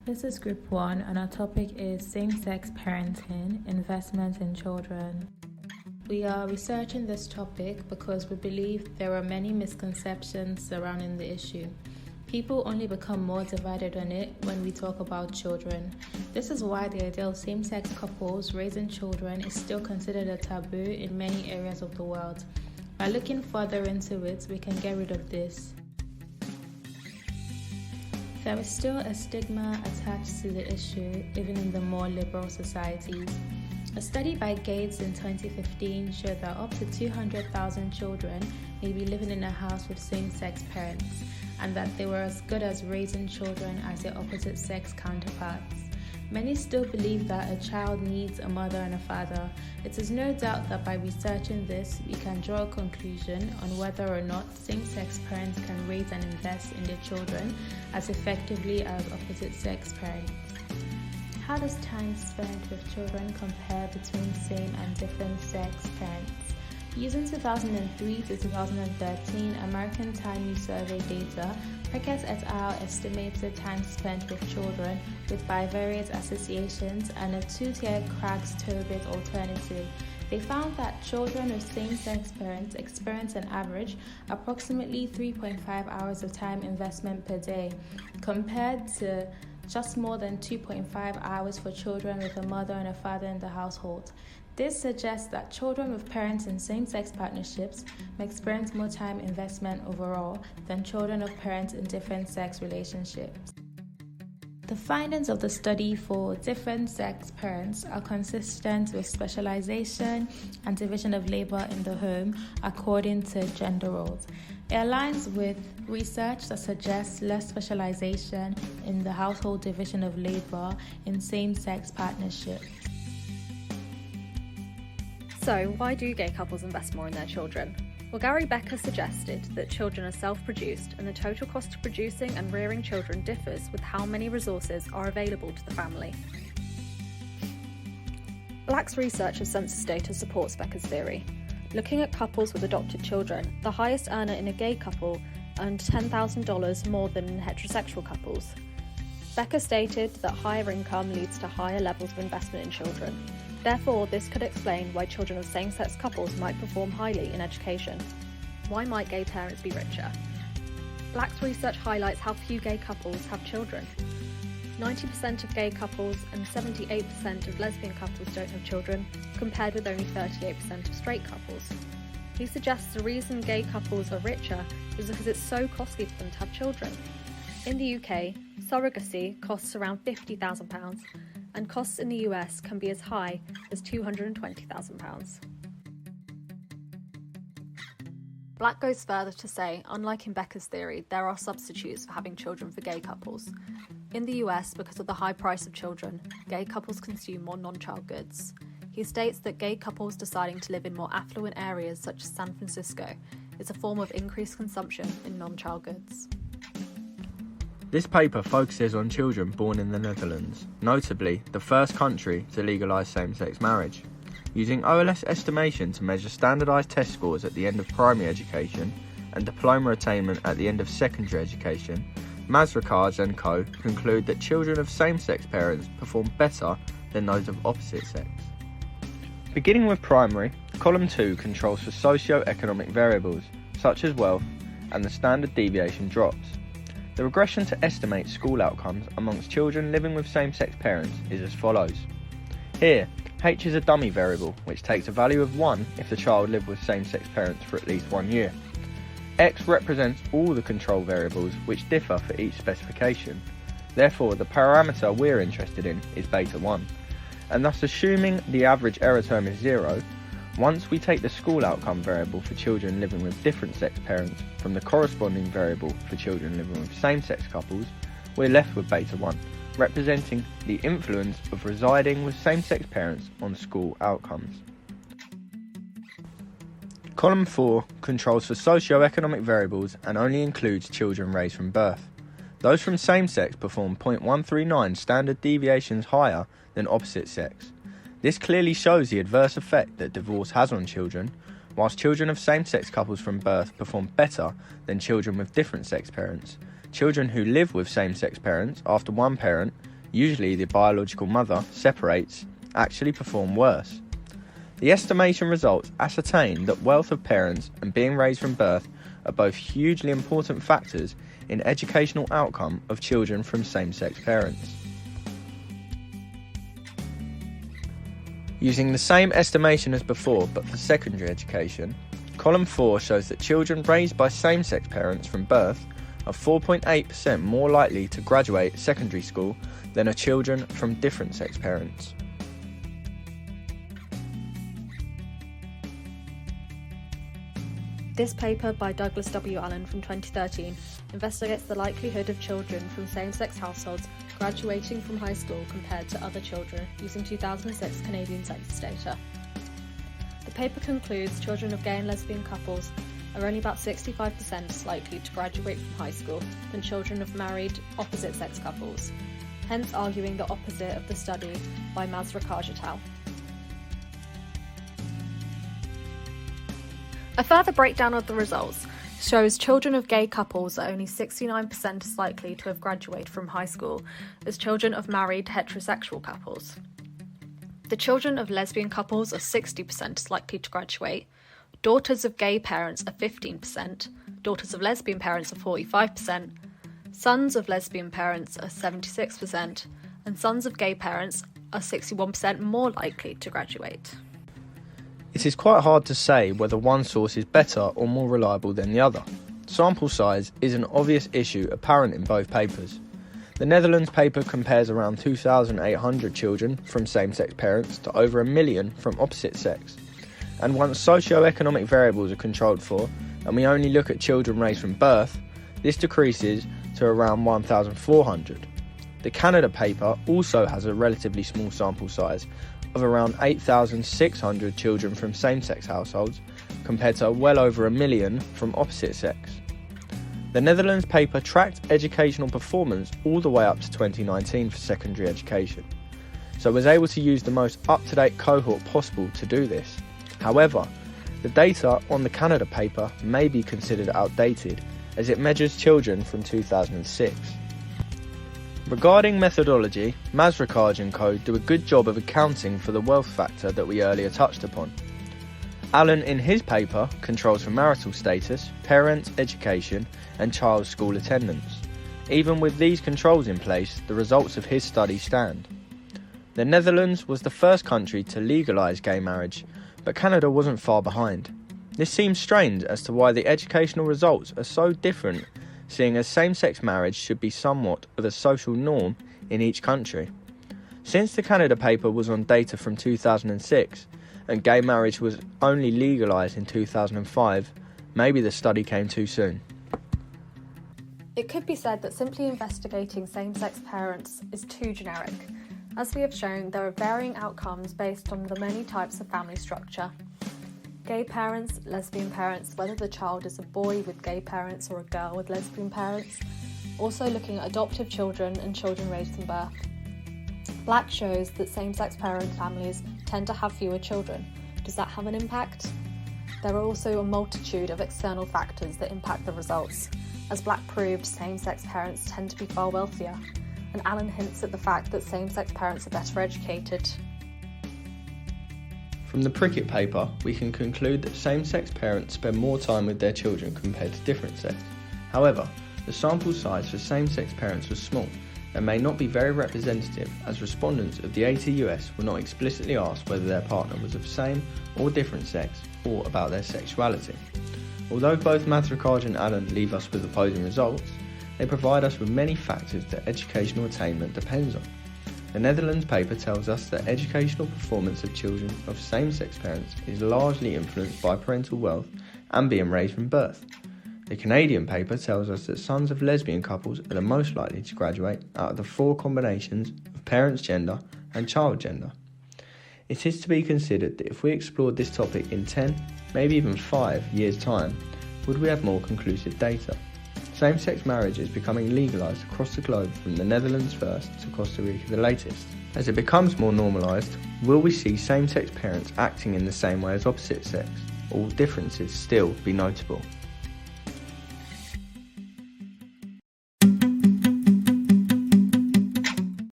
This is Group 1, and our topic is same-sex parenting, investment in children. We are researching this topic because we believe there are many misconceptions surrounding the issue. People only become more divided on it when we talk about children. This is why the idea of same-sex couples raising children is still considered a taboo in many areas of the world. By looking further into it, we can get rid of this. There is still a stigma attached to the issue, even in the more liberal societies. A study by Gates in 2015 showed that up to 200,000 children may be living in a house with same-sex parents, and that they were as good as raising children as their opposite-sex counterparts. Many still believe that a child needs a mother and a father. It is no doubt that by researching this, we can draw a conclusion on whether or not same-sex parents can raise and invest in their children as effectively as opposite-sex parents. How does time spent with children compare between same and different sex parents? Using 2003 to 2013 American Time Use Survey data, Prickett et al. Estimated time spent with children with bivariate associations and a two-tier Craigs-Tobit alternative. They found that children with same-sex parents experience an average approximately 3.5 hours of time investment per day, compared to just more than 2.5 hours for children with a mother and a father in the household. This suggests that children with parents in same-sex partnerships may experience more time investment overall than children of parents in different sex relationships. The findings of the study for different sex parents are consistent with specialization and division of labor in the home according to gender roles. It aligns with research that suggests less specialization in the household division of labor in same-sex partnerships. So, why do gay couples invest more in their children? Well, Gary Becker suggested that children are self-produced and the total cost of producing and rearing children differs with how many resources are available to the family. Black's research of census data supports Becker's theory. Looking at couples with adopted children, the highest earner in a gay couple earned $10,000 more than in heterosexual couples. Becker stated that higher income leads to higher levels of investment in children. Therefore, this could explain why children of same-sex couples might perform highly in education. Why might gay parents be richer? Black's research highlights how few gay couples have children. 90% of gay couples and 78% of lesbian couples don't have children, compared with only 38% of straight couples. He suggests the reason gay couples are richer is because it's so costly for them to have children. In the UK, surrogacy costs around £50,000, and costs in the US can be as high as £220,000. Black goes further to say, unlike in Becker's theory, there are substitutes for having children for gay couples. In the US, because of the high price of children, gay couples consume more non-child goods. He states that gay couples deciding to live in more affluent areas such as San Francisco is a form of increased consumption in non-child goods. This paper focuses on children born in the Netherlands, notably the first country to legalise same-sex marriage. Using OLS estimation to measure standardised test scores at the end of primary education and diploma attainment at the end of secondary education, Mazrekards and co. conclude that children of same-sex parents perform better than those of opposite sex. Beginning with primary, column 2 controls for socio-economic variables, such as wealth, and the standard deviation drops. The regression to estimate school outcomes amongst children living with same-sex parents is as follows. Here, H is a dummy variable, which takes a value of 1 if the child lived with same-sex parents for at least 1 year. X represents all the control variables which differ for each specification. Therefore, the parameter we're interested in is beta 1. And thus, assuming the average error term is 0, once we take the school outcome variable for children living with different sex parents from the corresponding variable for children living with same-sex couples, we're left with beta 1, representing the influence of residing with same-sex parents on school outcomes. Column 4 controls for socio-economic variables and only includes children raised from birth. Those from same-sex perform 0.139 standard deviations higher than opposite sex. This clearly shows the adverse effect that divorce has on children, whilst children of same-sex couples from birth perform better than children with different sex parents. Children who live with same-sex parents after one parent usually the biological mother, separates, actually perform worse. The estimation results ascertain that wealth of parents and being raised from birth are both hugely important factors in educational outcome of children from same-sex parents. Using the same estimation as before but for secondary education, column 4 shows that children raised by same-sex parents from birth are 4.8% more likely to graduate secondary school than are children from different sex parents. This paper by Douglas W. Allen from 2013 investigates the likelihood of children from same-sex households graduating from high school compared to other children using 2006 Canadian census data. The paper concludes children of gay and lesbian couples are only about 65% likely to graduate from high school than children of married opposite-sex couples, hence arguing the opposite of the study by Mazrakaj et al. A further breakdown of the results shows children of gay couples are only 69% as likely to have graduated from high school as children of married heterosexual couples. The children of lesbian couples are 60% as likely to graduate, daughters of gay parents are 15%, daughters of lesbian parents are 45%, sons of lesbian parents are 76%, and sons of gay parents are 61% more likely to graduate. It is quite hard to say whether one source is better or more reliable than the other. Sample size is an obvious issue apparent in both papers. The Netherlands paper compares around 2,800 children from same-sex parents to over 1 million from opposite sex. And once socio-economic variables are controlled for, and we only look at children raised from birth, this decreases to around 1,400. The Canada paper also has a relatively small sample size of around 8,600 children from same-sex households compared to well over 1 million from opposite sex. The Netherlands paper tracked educational performance all the way up to 2019 for secondary education, so it was able to use the most up-to-date cohort possible to do this. However, the data on the Canada paper may be considered outdated as it measures children from 2006. Regarding methodology, Mazrakaj and Co. do a good job of accounting for the wealth factor that we earlier touched upon. Allen in his paper controls for marital status, parents' education and child school attendance. Even with these controls in place, the results of his study stand. The Netherlands was the first country to legalise gay marriage, but Canada wasn't far behind. This seems strange as to why the educational results are so different, seeing as same-sex marriage should be somewhat of a social norm in each country. Since the Canada paper was on data from 2006 and gay marriage was only legalised in 2005, maybe the study came too soon. It could be said that simply investigating same-sex parents is too generic. As we have shown, there are varying outcomes based on the many types of family structure. Gay parents, lesbian parents, whether the child is a boy with gay parents or a girl with lesbian parents. Also looking at adoptive children and children raised from birth. Black shows that same-sex parent families tend to have fewer children. Does that have an impact? There are also a multitude of external factors that impact the results. As Black proved, same-sex parents tend to be far wealthier, and Allen hints at the fact that same-sex parents are better educated. From the Prickett paper, we can conclude that same-sex parents spend more time with their children compared to different sex. However, the sample size for same-sex parents was small and may not be very representative, as respondents of the ATUS were not explicitly asked whether their partner was of same or different sex or about their sexuality. Although both Mazrakaj and Allen leave us with opposing results, they provide us with many factors that educational attainment depends on. The Netherlands paper tells us that educational performance of children of same-sex parents is largely influenced by parental wealth and being raised from birth. The Canadian paper tells us that sons of lesbian couples are the most likely to graduate out of the 4 combinations of parents' gender and child gender. It is to be considered that if we explored this topic in 10, maybe even 5 years' time, would we have more conclusive data? Same-sex marriage is becoming legalised across the globe, from the Netherlands first to Costa Rica the latest. As it becomes more normalised, will we see same-sex parents acting in the same way as opposite sex, or will differences still be notable?